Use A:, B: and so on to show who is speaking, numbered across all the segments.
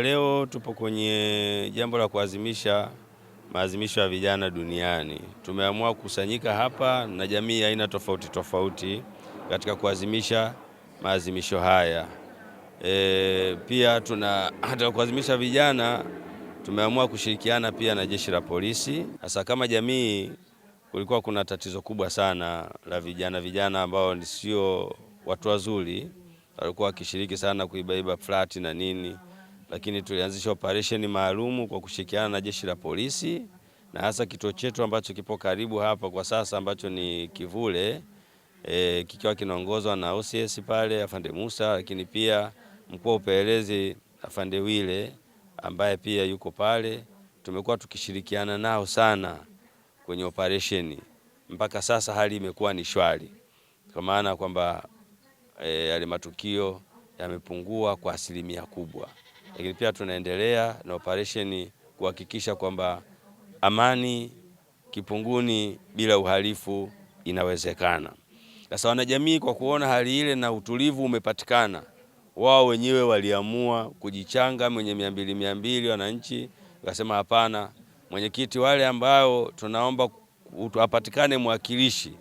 A: Leo tupo kwenye jambo la kuadhimisha maadhimisho ya vijana duniani. Tumeamua kukusanyika hapa na jamii aina tofauti tofauti katika kuadhimisha maadhimisho haya. Pia hata kuadhimisha vijana tumeamua kushirikiana pia na jeshi la polisi. Hasa kama jamii kulikuwa kuna tatizo kubwa sana la vijana ambao sio watu wazuri, walikuwa wakishiriki sana kuibaiba flati na nini. Lakini tulianzisha operation maalumu kwa kushirikiana na jeshi la polisi na hasa kituo chetu ambacho kipo karibu hapa kwa sasa ambacho ni Kivule, kikiwa kinaongozwa na OCS pale Afande Musa, lakini pia mkuu wa upelelezi Afande Wile ambaye pia yuko pale. Tumekuwa tukishirikiana nao sana kwenye operation. Mpaka sasa hali imekuwa ni shwari, kwa maana kwamba yale matukio yamepungua kwa asilimia kubwa. Lakini pia tunaendelea na operation kuhakikisha kwamba amani Kipunguni bila uhalifu inawezekana. Sasa wanajamii kwa kuona hali ile na utulivu umepatikana, wao wenyewe waliamua kujichanga mwenye 200 wananchi, wakasema hapana, mwenyekiti, wale ambao tunaomba apatikane mwakilishi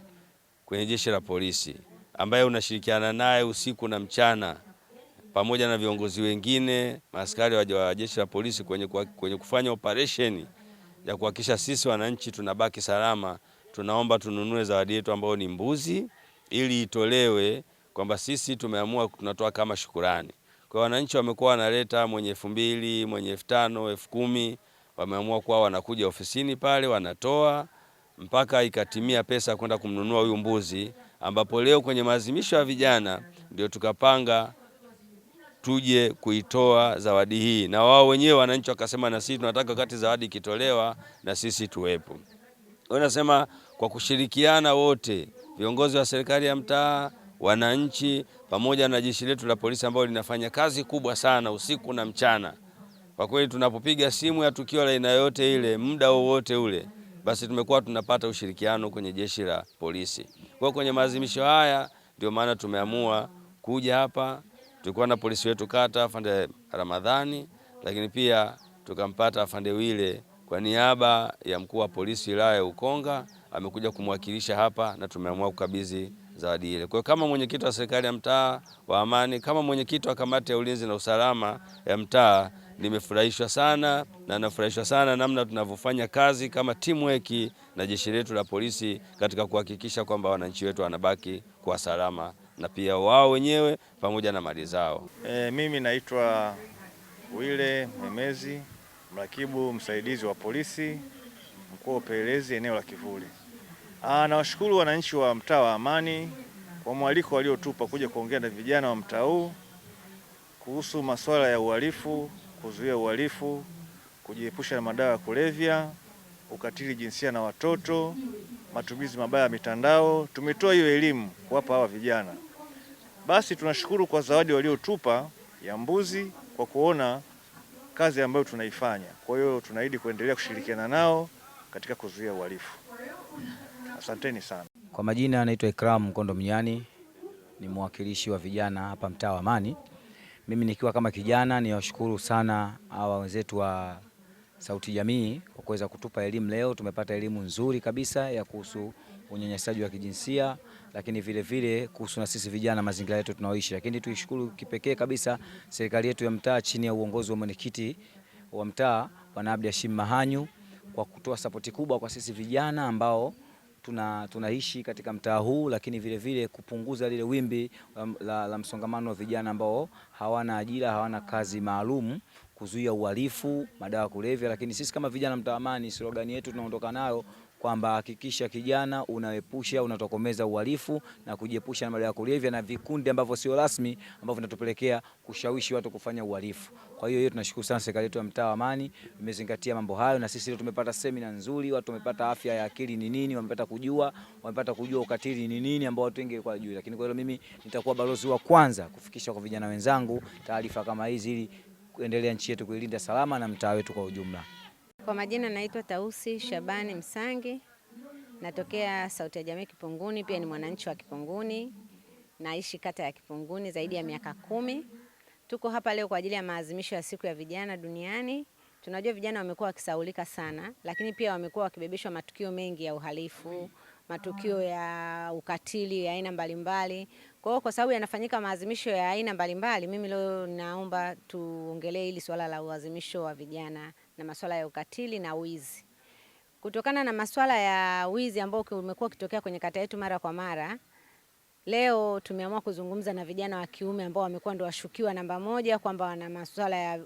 A: kwenye jeshi la polisi ambaye unashirikiana naye usiku na mchana pamoja na viongozi wengine maaskari wa jeshi la polisi kwenye kufanya operation ya kuhakikisha sisi wananchi tunabaki salama. Tunaomba tununue zawadi yetu ambayo ni mbuzi, ili itolewe kwamba sisi tumeamua tunatoa kama shukurani. Kwa wananchi wamekuwa wanaleta mwenye 2000, mwenye 5000, 10000, wameamua kuwa wanakuja ofisini pale wanatoa mpaka ikatimia pesa kwenda kumnunua huyu mbuzi, ambapo leo kwenye maadhimisho ya vijana ndio tukapanga tuje kuitoa zawadi hii, na wao wenyewe wananchi wakasema na sisi tunataka wakati zawadi ikitolewa na sisi tuwepo. Wanasema kwa kushirikiana wote, viongozi wa serikali ya mtaa, wananchi pamoja na jeshi letu la polisi ambao linafanya kazi kubwa sana usiku na mchana. Kwa kweli tunapopiga simu ya tukio la aina yote ile muda wowote ule, basi tumekuwa tunapata ushirikiano kwenye jeshi la polisi. Kwa kwenye maadhimisho haya ndio maana tumeamua kuja hapa. Tulikuwa na polisi wetu kata Afande Ramadhani, lakini pia tukampata Afande Wile kwa niaba ya mkuu wa polisi wilaya ya Ukonga, amekuja kumwakilisha hapa na tumeamua kukabidhi zawadi ile. Kwa kama mwenyekiti wa serikali ya mtaa wa Amani, kama mwenyekiti wa kamati ya ulinzi na usalama ya mtaa, nimefurahishwa sana na nafurahishwa sana namna tunavyofanya kazi kama teamwork na jeshi letu la polisi katika kuhakikisha kwamba wananchi wetu wanabaki kwa salama na pia wao wenyewe pamoja na mali zao.
B: Mimi naitwa Wile Memezi, mrakibu msaidizi wa polisi, mkuu wa upelelezi eneo la Kivule. Nawashukuru wananchi wa mtaa wa Amani kwa mwaliko waliotupa kuja kuongea na vijana wa mtaa huu kuhusu masuala ya uhalifu, kuzuia uhalifu, kujiepusha na madawa ya kulevya, ukatili jinsia na watoto, matumizi mabaya ya mitandao. Tumetoa hiyo elimu kuwapa hawa vijana. Basi tunashukuru kwa zawadi waliotupa ya mbuzi kwa kuona kazi ambayo tunaifanya. Kwa hiyo tunaahidi kuendelea kushirikiana nao katika kuzuia uhalifu. Asanteni sana.
C: Kwa majina anaitwa Ikram Mkondo Mnyani, ni mwakilishi wa vijana hapa mtaa wa Amani. Mimi nikiwa kama kijana niwashukuru sana hawa wenzetu wa Sauti Jamii kwa kuweza kutupa elimu leo. Tumepata elimu nzuri kabisa ya kuhusu unyanyasaji wa kijinsia, lakini vile vile kuhusu na sisi vijana mazingira yetu tunaoishi. Lakini tuishukuru kipekee kabisa serikali yetu ya mtaa chini ya uongozi wa mwenyekiti wa mtaa Bwana Abdi Hashim Mahanyu kwa kutoa sapoti kubwa kwa sisi vijana ambao tunaishi katika mtaa huu, lakini vile vile kupunguza lile wimbi la msongamano wa vijana ambao hawana ajira, hawana kazi maalum, kuzuia uhalifu, madawa ya kulevya. Lakini sisi kama vijana mtaa Amani, slogan yetu tunaondoka nayo kwamba hakikisha kijana unaepusha, unatokomeza uhalifu na kujiepusha na madawa ya kulevya na vikundi ambavyo sio rasmi ambavyo vinatupelekea kushawishi watu kufanya uhalifu. Kwa hiyo tunashukuru sana serikali yetu ya mtaa wa Amani imezingatia mambo hayo, na sisi leo tumepata semina nzuri, watu wamepata afya ya akili ni nini, wamepata kujua ukatili ni nini ambao watu wengi kwa juu. Lakini kwa hiyo mimi nitakuwa balozi wa kwanza kufikisha kwa vijana wenzangu taarifa kama hizi ili kuendelea nchi yetu kuilinda salama na mtaa wetu kwa ujumla.
D: Kwa majina naitwa Tausi Shabani Msangi, natokea Sauti ya Jamii Kipunguni, pia ni mwananchi wa Kipunguni, naishi kata ya Kipunguni zaidi ya miaka 10. Tuko hapa leo kwa ajili ya maadhimisho ya siku ya vijana duniani. Tunajua vijana wamekuwa wakisahaulika sana, lakini pia wamekuwa wakibebeshwa matukio mengi ya uhalifu, matukio ya ukatili ya aina mbalimbali. Kwa sababu yanafanyika maadhimisho ya aina mbalimbali, mimi leo naomba tuongelee hili swala la uadhimisho wa vijana na masuala ya ukatili na wizi. Kutokana na masuala ya wizi ambao umekuwa ukitokea kwenye kata yetu mara kwa mara, leo tumeamua kuzungumza na vijana wa kiume ambao wamekuwa ndio washukiwa namba moja, kwamba wana masuala ya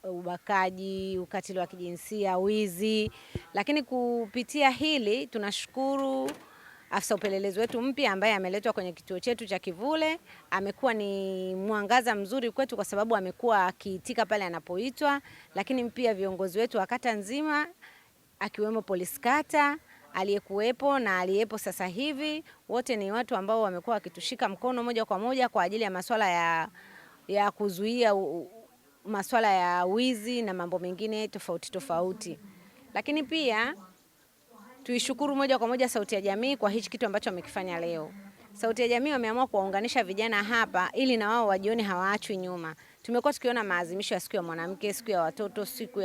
D: ubakaji, ukatili wa kijinsia, wizi. Lakini kupitia hili tunashukuru afisa upelelezi wetu mpya ambaye ameletwa kwenye kituo chetu cha Kivule. Amekuwa ni mwangaza mzuri kwetu kwa sababu amekuwa akiitika pale anapoitwa, lakini pia viongozi wetu wa kata nzima akiwemo polisi kata aliyekuwepo na aliyepo sasa hivi, wote ni watu ambao wamekuwa wakitushika mkono moja kwa moja kwa ajili ya masuala ya kuzuia masuala ya wizi na mambo mengine tofauti tofauti. Lakini pia tuishukuru moja kwa moja Sauti ya Jamii kwa hichi kitu ambacho wamekifanya leo. Sauti ya Jamii wameamua kuwaunganisha vijana hapa ili na wao wajione hawaachwi nyuma. Tumekuwa tukiona maadhimisho ya siku ya mwanamke, siku ya watoto, siku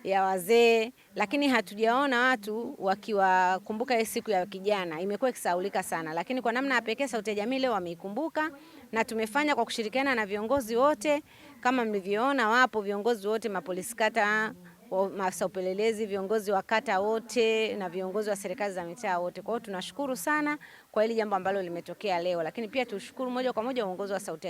D: ya wazee, lakini hatujaona watu wakiwakumbuka hii siku ya kijana. Imekuwa ikisahaulika sana, lakini kwa namna ya pekee Sauti ya Jamii leo wameikumbuka, na tumefanya kwa kushirikiana na viongozi wote. Kama mlivyoona, wapo viongozi wote, mapolisi kata, maafisa upelelezi, viongozi wa kata wote na viongozi wa serikali za mitaa wote. Kwa hiyo tunashukuru sana kwa hili jambo ambalo limetokea leo, lakini pia tushukuru moja kwa moja uongozi wa Sauti ya